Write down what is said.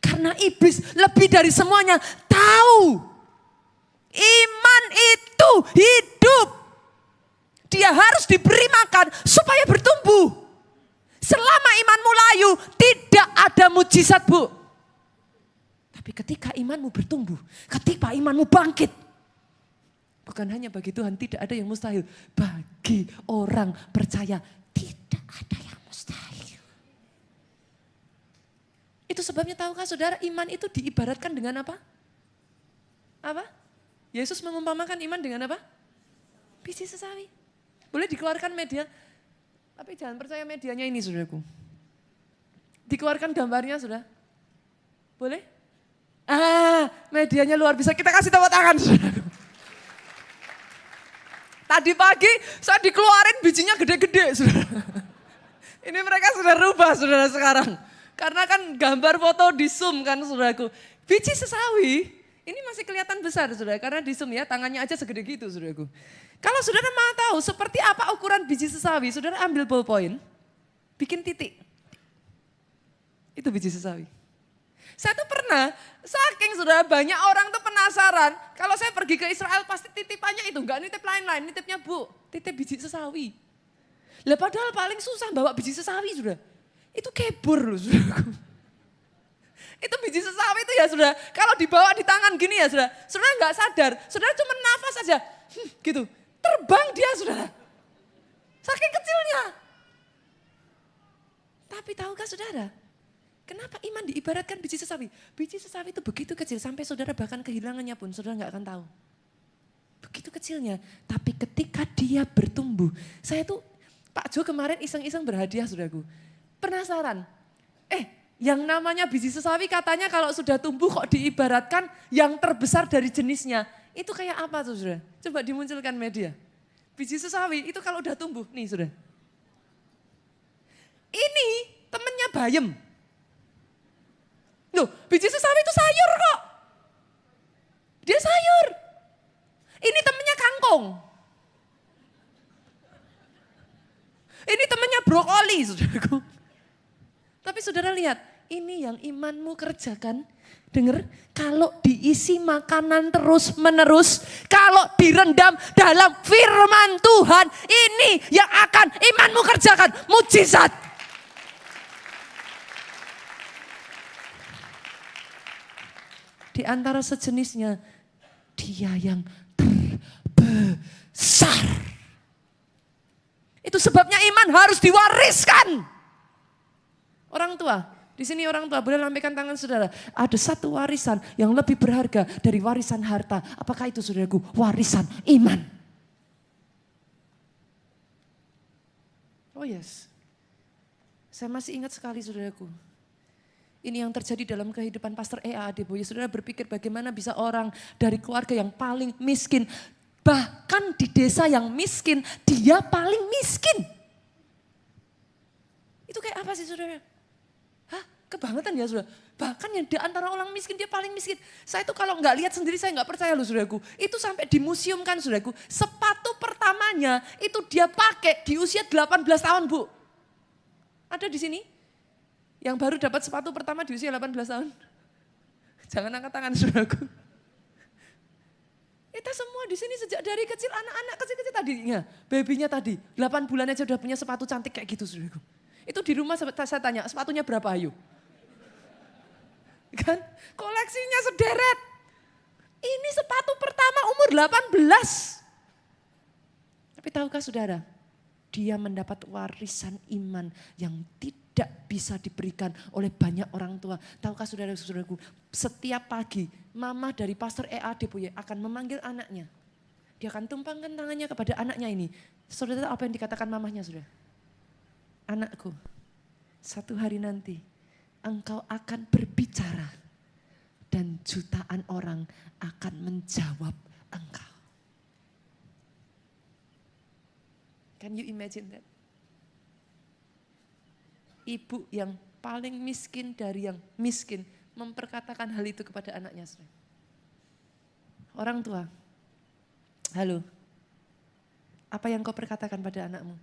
Karena iblis lebih dari semuanya tahu iman itu hidup. Dia harus diberi makan supaya bertumbuh. Selama imanmu layu tidak ada mujizat, Bu. Tapi ketika imanmu bertumbuh, ketika imanmu bangkit. Bukan hanya bagi Tuhan tidak ada yang mustahil. Bagi orang percaya tidak ada yang mustahil. Itu sebabnya tahukah saudara, iman itu diibaratkan dengan apa? Apa? Yesus mengumpamakan iman dengan apa? Biji sesawi. Boleh dikeluarkan media, tapi jangan percaya medianya ini saudaraku. Dikeluarkan gambarnya sudah. Boleh? Medianya luar biasa. Kita kasih tepuk tangan saudaraku. Tadi pagi saya dikeluarin bijinya gede-gede saudara. Ini mereka sudah rubah saudara sekarang. Karena kan gambar foto di zoom kan saudaraku. Biji sesawi ini masih kelihatan besar saudara. Karena di zoom ya tangannya aja segede gitu saudaraku. Kalau saudara mau tahu seperti apa ukuran biji sesawi, saudara ambil ballpoint, bikin titik. Itu biji sesawi. Saya tuh pernah, saking saudara banyak orang tuh penasaran, kalau saya pergi ke Israel pasti titipannya itu, enggak nitip lain-lain, nitipnya Bu, titip biji sesawi. Lah padahal paling susah bawa biji sesawi sudah. Itu kebur loh saudaraku. Itu biji sesawi itu ya saudara, kalau dibawa di tangan gini ya saudara, saudara enggak sadar, saudara cuma nafas aja, gitu. Terbang dia saudara. Saking kecilnya. Tapi tahukah saudara, kenapa iman diibaratkan biji sesawi? Biji sesawi itu begitu kecil sampai saudara bahkan kehilangannya pun saudara gak akan tahu. Begitu kecilnya, tapi ketika dia bertumbuh. Saya tuh, Pak Jo kemarin iseng-iseng berhadiah saudaraku. Penasaran, yang namanya biji sesawi katanya kalau sudah tumbuh kok diibaratkan yang terbesar dari jenisnya. Itu kayak apa tuh saudara? Coba dimunculkan media. Biji sesawi itu kalau udah tumbuh, nih saudara. Ini temennya bayem. Loh, biji sesawi itu sayur kok. Dia sayur. Ini temennya kangkung. Ini temennya brokoli, saudaraku. Tapi saudara lihat, ini yang imanmu kerjakan. Dengar, kalau diisi makanan terus menerus, kalau direndam dalam firman Tuhan, ini yang akan imanmu kerjakan, mujizat. Di antara sejenisnya, dia yang terbesar. Itu sebabnya iman harus diwariskan. Orang tua. Di sini orang tua boleh lambaikan tangan saudara. Ada satu warisan yang lebih berharga dari warisan harta. Apakah itu saudaraku? Warisan iman. Oh yes. Saya masih ingat sekali saudaraku. Ini yang terjadi dalam kehidupan Pastor E.A. Adeboye. Saudara berpikir bagaimana bisa orang dari keluarga yang paling miskin. Bahkan di desa yang miskin, dia paling miskin. Itu kayak apa sih saudara? Kebangetan ya saudara. Bahkan yang di antara orang miskin dia paling miskin. Saya tuh kalau nggak lihat sendiri saya nggak percaya loh saudaraku. Itu sampai dimuseumkan saudaraku. Sepatu pertamanya itu dia pakai di usia 18 tahun Bu. Ada di sini? Yang baru dapat sepatu pertama di usia 18 tahun. Jangan angkat tangan saudaraku. Kita semua di sini sejak dari kecil, anak-anak kecil-kecil tadinya. Babynya tadi 8 bulan aja udah punya sepatu cantik kayak gitu saudaraku. Itu di rumah saya tanya sepatunya berapa ayo? Kan koleksinya sederet. Ini sepatu pertama umur 18. Tapi tahukah saudara, dia mendapat warisan iman yang tidak bisa diberikan oleh banyak orang tua. Tahukah saudara-saudaraku, setiap pagi mama dari Pastor E.A. Adeboye akan memanggil anaknya. Dia akan tumpangkan tangannya kepada anaknya ini. Saudara tahu apa yang dikatakan mamahnya saudara? Anakku, satu hari nanti engkau akan berbicara dan jutaan orang akan menjawab engkau. Can you imagine that? Ibu yang paling miskin dari yang miskin memperkatakan hal itu kepada anaknya. Orang tua, halo, apa yang kau perkatakan pada anakmu?